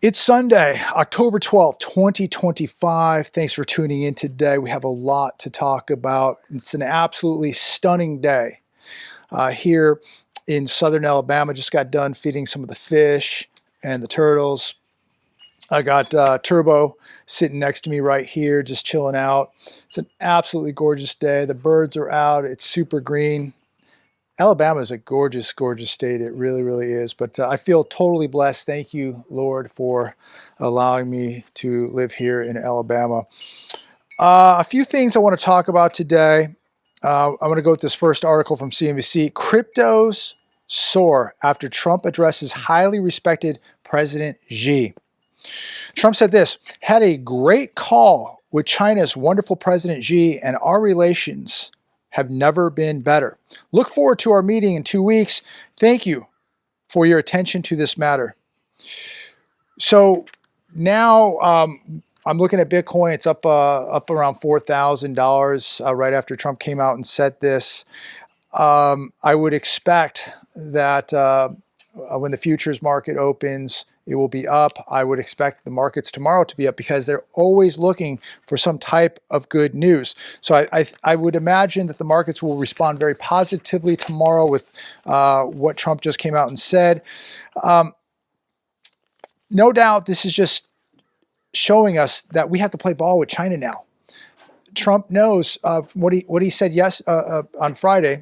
It's Sunday, October 12th, 2025. Thanks for tuning in today. We have a lot to talk about. It's an absolutely stunning day here in southern Alabama. Just got done feeding some of the fish and the turtles. I got Turbo sitting next to me right here, just chilling out. It's an absolutely gorgeous day. The birds are out. It's super green. Alabama is a gorgeous, gorgeous state. It really, really is. But I feel totally blessed. Thank you, Lord, for allowing me to live here in Alabama. A few things I want to talk about today. I'm going to go with this first article from CNBC. Cryptos soar after Trump addresses highly respected President Xi. Trump said this, had a great call with China's wonderful President Xi, and our relations have never been better. Look forward to our meeting in 2 weeks. Thank you for your attention to this matter. So now I'm looking at Bitcoin. It's up around $4,000 right after Trump came out and said this. I would expect that when the futures market opens, it will be up. I would expect the markets tomorrow to be up because they're always looking for some type of good news. So I would imagine that the markets will respond very positively tomorrow with what Trump just came out and said. No doubt this is just showing us that we have to play ball with China now. Trump knows what he said on Friday,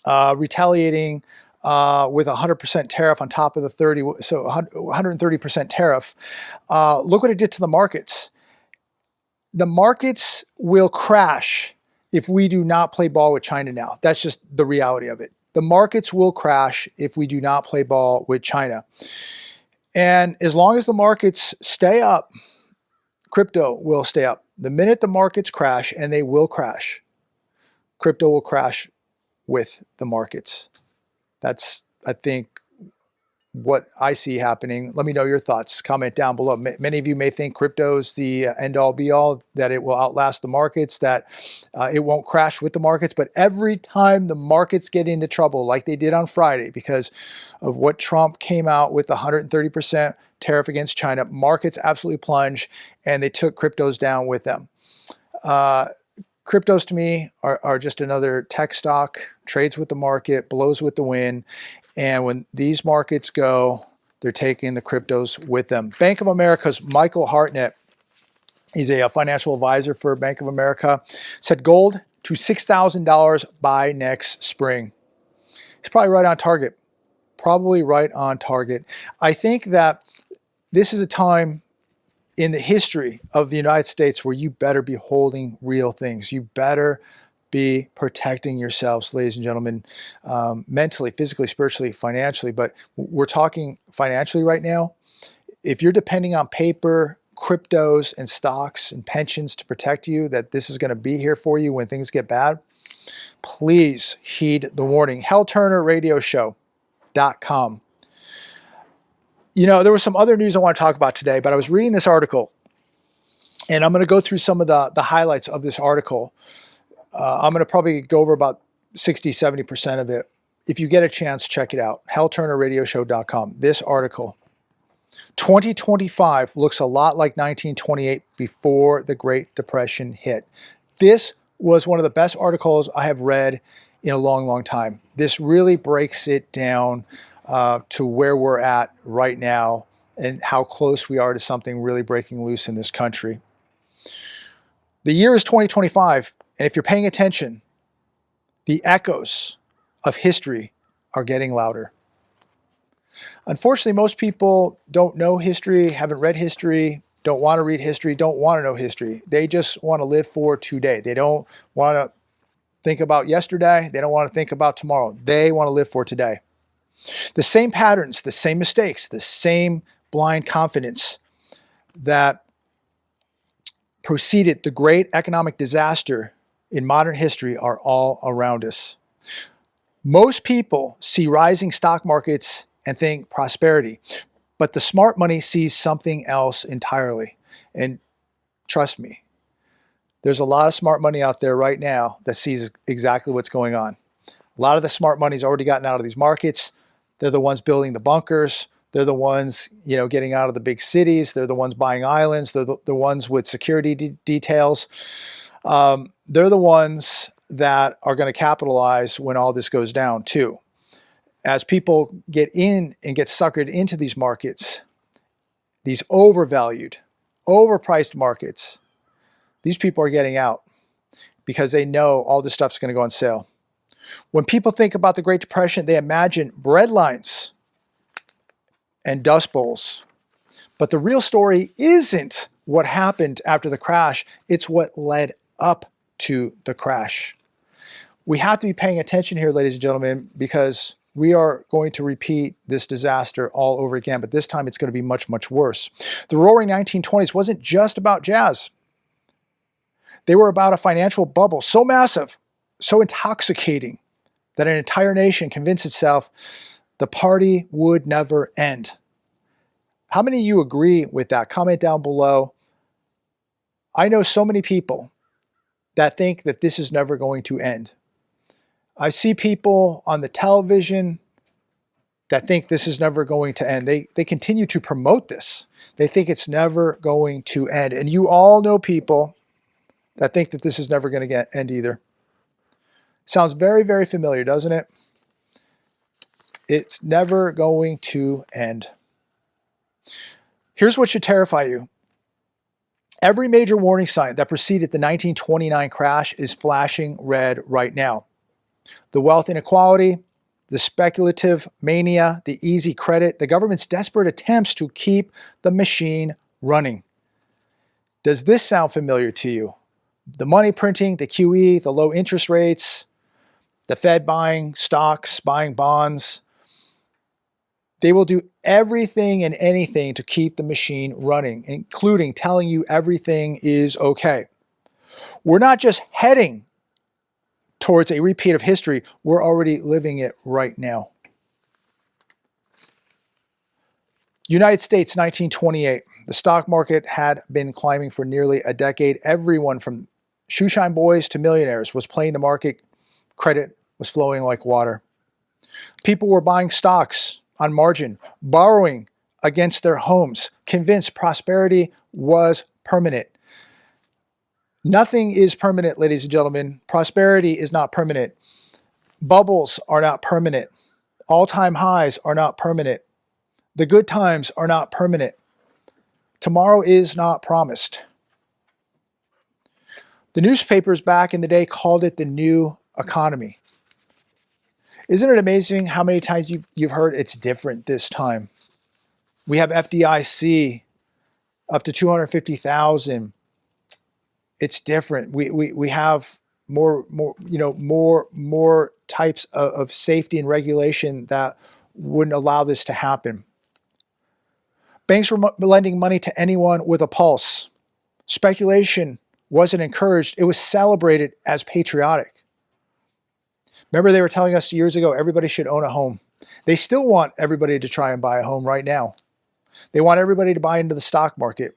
retaliating with 100% tariff on top of the 30, so 130% tariff. Look what it did to the markets. The markets will crash if we do not play ball with China now. That's just the reality of it. The markets will crash if we do not play ball with China. And as long as the markets stay up, crypto will stay up. The minute the markets crash, and they will crash, crypto will crash with the markets. That's, I think, what I see happening. Let me know your thoughts. Comment down below. Many of you may think crypto is the end-all be-all, that it will outlast the markets, that it won't crash with the markets. But every time the markets get into trouble, like they did on Friday, because of what Trump came out with, 130% tariff against China, markets absolutely plunge, and they took cryptos down with them. Cryptos to me are just another tech stock, trades with the market, blows with the wind. And when these markets go, they're taking the cryptos with them. Bank of America's Michael Hartnett, he's a financial advisor for Bank of America, said gold to $6,000 by next spring. He's probably right on target. Probably right on target. I think that this is a time in the history of the United States where you better be holding real things. You better be protecting yourselves, ladies and gentlemen, mentally, physically, spiritually, financially. But we're talking financially right now. If you're depending on paper, cryptos, and stocks and pensions to protect you, that this is going to be here for you when things get bad, please heed the warning. HellTurnerRadioShow.com. You know, there was some other news I want to talk about today, but I was reading this article, and I'm going to go through some of the highlights of this article. I'm going to probably go over about 60, 70% of it. If you get a chance, check it out. HellTurnerRadioShow.com. This article, 2025 looks a lot like 1928 before the Great Depression hit. This was one of the best articles I have read in a long, long time. This really breaks it down to where we're at right now and how close we are to something really breaking loose in this country. The year is 2025, and if you're paying attention, the echoes of history are getting louder. Unfortunately, most people don't know history, haven't read history, don't want to read history, don't want to know history. They just want to live for today. They don't want to think about yesterday. They don't want to think about tomorrow. They want to live for today. The same patterns, the same mistakes, the same blind confidence that preceded the great economic disaster in modern history are all around us. Most people see rising stock markets and think prosperity, but the smart money sees something else entirely. And trust me, there's a lot of smart money out there right now that sees exactly what's going on. A lot of the smart money's already gotten out of these markets. They're the ones building the bunkers. They're the ones, getting out of the big cities. They're the ones buying islands. They're the ones with security details. They're the ones that are going to capitalize when all this goes down too. As people get in and get suckered into these markets, these overvalued, overpriced markets, these people are getting out because they know all this stuff's going to go on sale. When people think about the Great Depression, they imagine bread lines and dust bowls. But the real story isn't what happened after the crash. It's what led up to the crash. We have to be paying attention here, ladies and gentlemen, because we are going to repeat this disaster all over again, but this time it's going to be much, much worse. The roaring 1920s wasn't just about jazz. They were about a financial bubble so massive, so intoxicating, that an entire nation convinced itself the party would never end. How many of you agree with that? Comment down below. I know so many people that think that this is never going to end. I see people on the television that think this is never going to end. They continue to promote this. They think it's never going to end. And you all know people that think that this is never going to end either. Sounds very, very familiar, doesn't it? It's never going to end. Here's what should terrify you. Every major warning sign that preceded the 1929 crash is flashing red right now. The wealth inequality, the speculative mania, the easy credit, the government's desperate attempts to keep the machine running. Does this sound familiar to you? The money printing, the QE, the low interest rates, the Fed buying stocks, buying bonds. They will do everything and anything to keep the machine running, including telling you everything is okay. We're not just heading towards a repeat of history, we're already living it right now. United States, 1928. The stock market had been climbing for nearly a decade. Everyone from shoeshine boys to millionaires was playing the market. Credit was flowing like water. People were buying stocks on margin, borrowing against their homes, convinced prosperity was permanent. Nothing is permanent, ladies and gentlemen. Prosperity is not permanent. Bubbles are not permanent. All-time highs are not permanent. The good times are not permanent. Tomorrow is not promised. The newspapers back in the day called it the new economy. Isn't it amazing how many times you've heard it's different this time? We have FDIC up to 250,000. It's different. We have more types of safety and regulation that wouldn't allow this to happen. Banks were lending money to anyone with a pulse. Speculation wasn't encouraged. It was celebrated as patriotic. Remember, they were telling us years ago, everybody should own a home. They still want everybody to try and buy a home right now. They want everybody to buy into the stock market.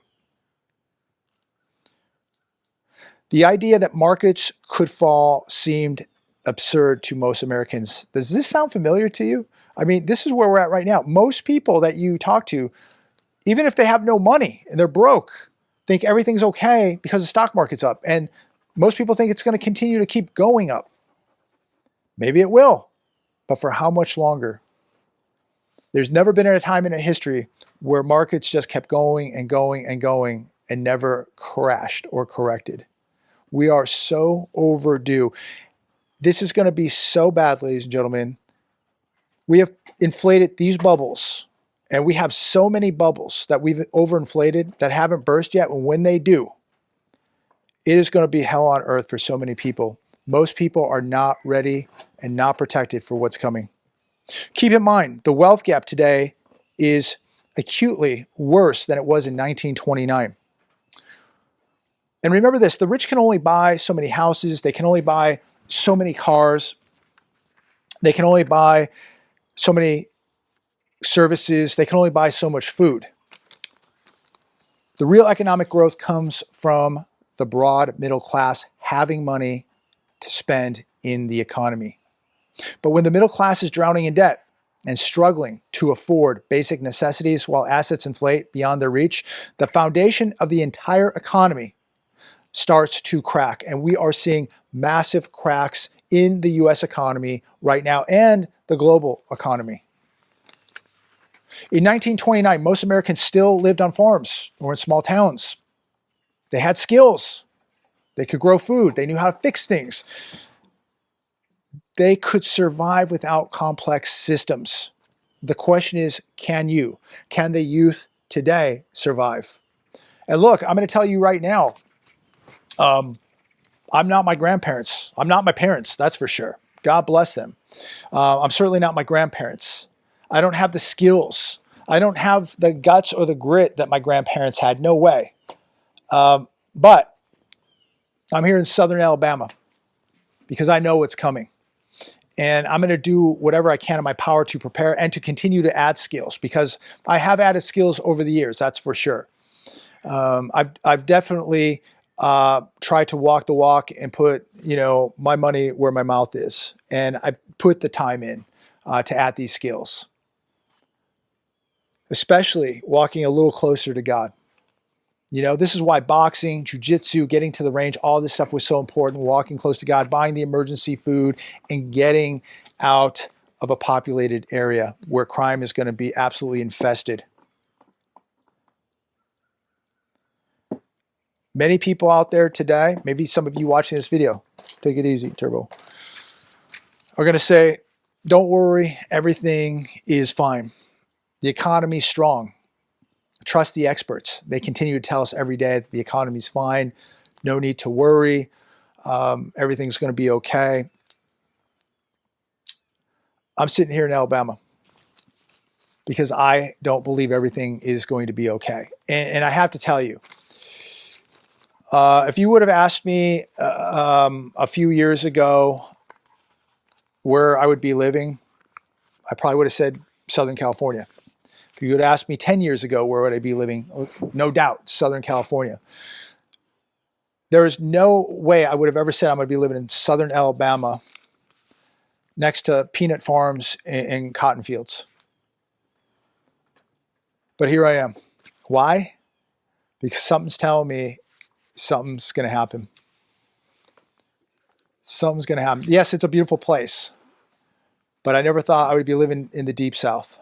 The idea that markets could fall seemed absurd to most Americans. Does this sound familiar to you? I mean, this is where we're at right now. Most people that you talk to, even if they have no money and they're broke, think everything's okay because the stock market's up. And most people think it's going to continue to keep going up. Maybe it will, but for how much longer? There's never been a time in history where markets just kept going and going and going and never crashed or corrected. We are so overdue. This is going to be so bad, ladies and gentlemen. We have inflated these bubbles, and we have so many bubbles that we've overinflated that haven't burst yet. And when they do, it is going to be hell on earth for so many people. Most people are not ready and not protected for what's coming. Keep in mind, the wealth gap today is acutely worse than it was in 1929. And remember this, the rich can only buy so many houses, they can only buy so many cars, they can only buy so many services, they can only buy so much food. The real economic growth comes from the broad middle class having money to spend in the economy. But when the middle class is drowning in debt, and struggling to afford basic necessities while assets inflate beyond their reach, the foundation of the entire economy starts to crack. And we are seeing massive cracks in the US economy right now and the global economy. In 1929, most Americans still lived on farms or in small towns. They had skills. They could grow food. They knew how to fix things. They could survive without complex systems. The question is, can you? Can the youth today survive? And look, I'm going to tell you right now, I'm not my grandparents. I'm not my parents, that's for sure. God bless them. I'm certainly not my grandparents. I don't have the skills. I don't have the guts or the grit that my grandparents had. No way. But I'm here in Southern Alabama because I know what's coming. And I'm going to do whatever I can in my power to prepare and to continue to add skills, because I have added skills over the years, that's for sure. I've definitely tried to walk the walk and put, my money where my mouth is. And I put the time in to add these skills, especially walking a little closer to God. This is why boxing, jujitsu, getting to the range, all this stuff was so important. Walking close to God, buying the emergency food, and getting out of a populated area where crime is going to be absolutely infested. Many people out there today, maybe some of you watching this video, take it easy, Turbo, are going to say, don't worry, everything is fine. The economy's strong. Trust the experts. They continue to tell us every day that the economy's fine. No need to worry. Everything's going to be okay. I'm sitting here in Alabama because I don't believe everything is going to be okay. And I have to tell you, if you would have asked me a few years ago where I would be living, I probably would have said Southern California. If you would have asked me 10 years ago, where would I be living? No doubt, Southern California. There is no way I would have ever said I'm going to be living in Southern Alabama next to peanut farms and cotton fields. But here I am. Why? Because something's telling me something's going to happen. Something's going to happen. Yes, it's a beautiful place, but I never thought I would be living in the deep South.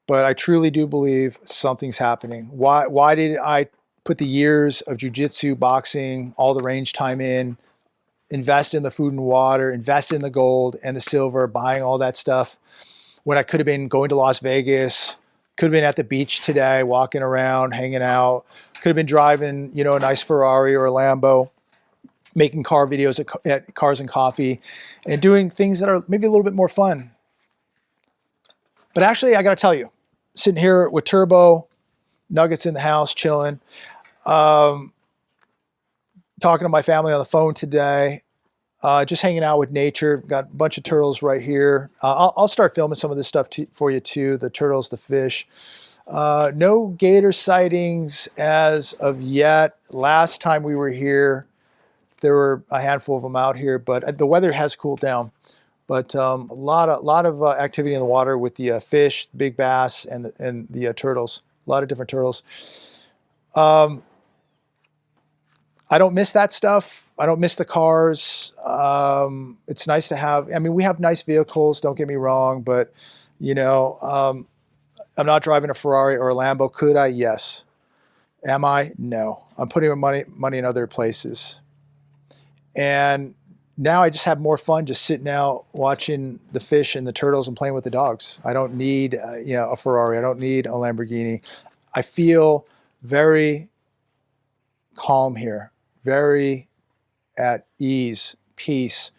But I truly do believe something's happening. Why did I put the years of jiu-jitsu, boxing, all the range time in, invest in the food and water, invest in the gold and the silver, buying all that stuff, when I could have been going to Las Vegas, could have been at the beach today, walking around, hanging out, could have been driving, a nice Ferrari or a Lambo, making car videos at Cars and Coffee, and doing things that are maybe a little bit more fun. But actually, I got to tell you, sitting here with Turbo, Nuggets in the house, chilling, talking to my family on the phone today, just hanging out with nature. Got a bunch of turtles right here. I'll start filming some of this stuff for you too, the turtles, the fish. No gator sightings as of yet. Last time we were here, there were a handful of them out here, but the weather has cooled down. But a lot of activity in the water with the fish, big bass, and the turtles. A lot of different turtles. I don't miss that stuff. I don't miss the cars. It's nice to have. I mean, we have nice vehicles. Don't get me wrong, but I'm not driving a Ferrari or a Lambo. Could I? Yes. Am I? No. I'm putting my money in other places. And now I just have more fun just sitting out watching the fish and the turtles and playing with the dogs. I don't need a Ferrari. I don't need a Lamborghini. I feel very calm here, very at ease, peace,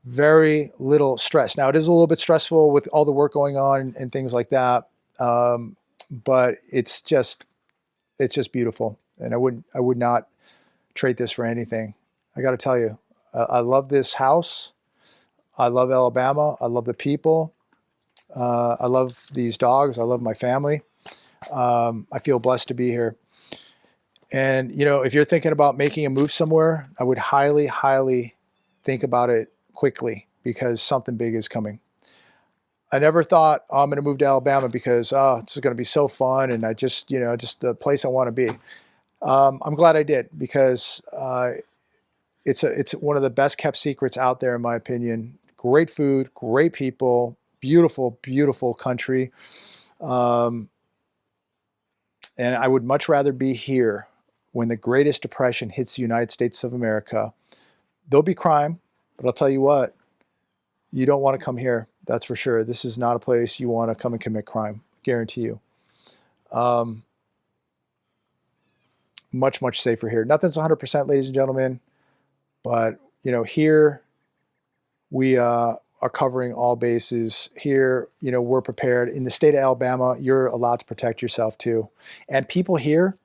very little stress. Now it is a little bit stressful with all the work going on and things like that, but it's just beautiful, and I would not trade this for anything. I got to tell you. I love this house. I love Alabama. I love the people. I love these dogs. I love my family. I feel blessed to be here. And, if you're thinking about making a move somewhere, I would highly, highly think about it quickly, because something big is coming. I never thought, oh, I'm going to move to Alabama because, oh, this is going to be so fun. And I just, just the place I want to be. I'm glad I did, because it's one of the best kept secrets out there, in my opinion. Great food, great people, beautiful, beautiful country. And I would much rather be here when the Greatest Depression hits the United States of America. There'll be crime, but I'll tell you what, you don't want to come here. That's for sure. This is not a place you want to come and commit crime. Guarantee you. Much, much safer here. Nothing's 100%, ladies and gentlemen, but here we are covering all bases. Here, we're prepared. In the state of Alabama, you're allowed to protect yourself too. And people here,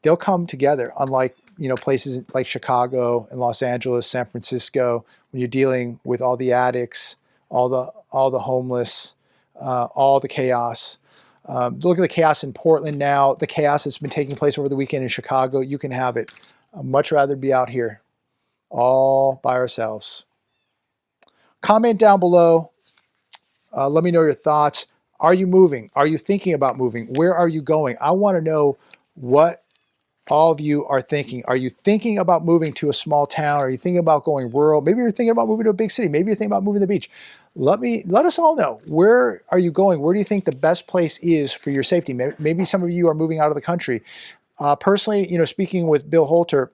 they'll come together, unlike places like Chicago and Los Angeles, San Francisco, when you're dealing with all the addicts, all the homeless, all the chaos. Look at the chaos in Portland now, the chaos that's been taking place over the weekend in Chicago. You can have it. I'd much rather be out here all by ourselves. Comment down below. Let me know your thoughts. Are you moving? Are you thinking about moving? Where are you going? I want to know what all of you are thinking. Are you thinking about moving to a small town? Are you thinking about going rural? Maybe you're thinking about moving to a big city. Maybe you're thinking about moving to the beach. Let us all know. Where are you going? Where do you think the best place is for your safety? Maybe some of you are moving out of the country. Personally, speaking with Bill Holter,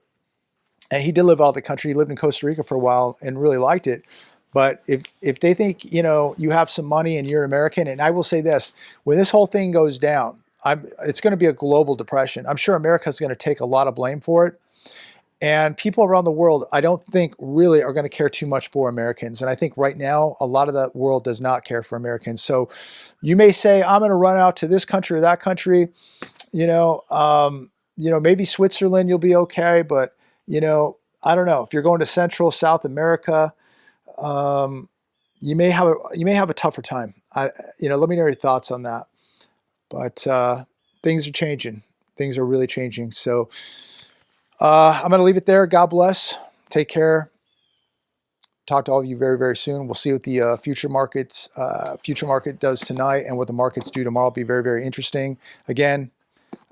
and he did live out of the country. He lived in Costa Rica for a while and really liked it. But if they think, you have some money and you're an American, and I will say this, when this whole thing goes down, it's going to be a global depression. I'm sure America's going to take a lot of blame for it. And people around the world, I don't think really are going to care too much for Americans. And I think right now, a lot of the world does not care for Americans. So you may say, I'm going to run out to this country or that country. Maybe Switzerland, you'll be okay. But, I don't know. If you're going to Central, South America, you may have a tougher time. Let me know your thoughts on that. But things are changing. Things are really changing. So I'm going to leave it there. God bless. Take care. Talk to all of you very, very soon. We'll see what the future market does tonight, and what the markets do tomorrow. Will be very, very interesting. Again,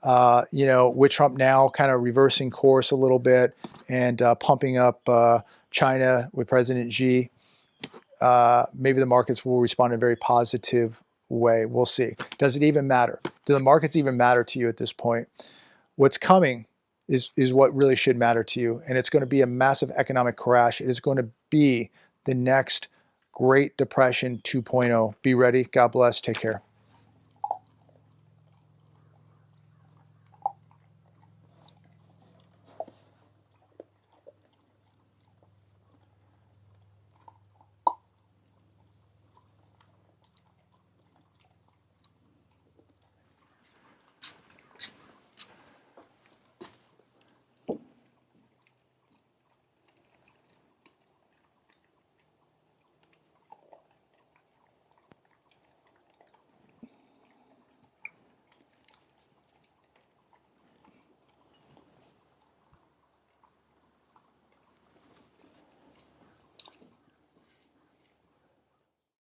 with Trump now kind of reversing course a little bit and pumping up China with President Xi. Maybe the markets will respond in a very positive way. We'll see. Does it even matter? Do the markets even matter to you at this point? What's coming is what really should matter to you. And it's going to be a massive economic crash. It is going to be the next Great Depression 2.0. Be ready. God bless. Take care.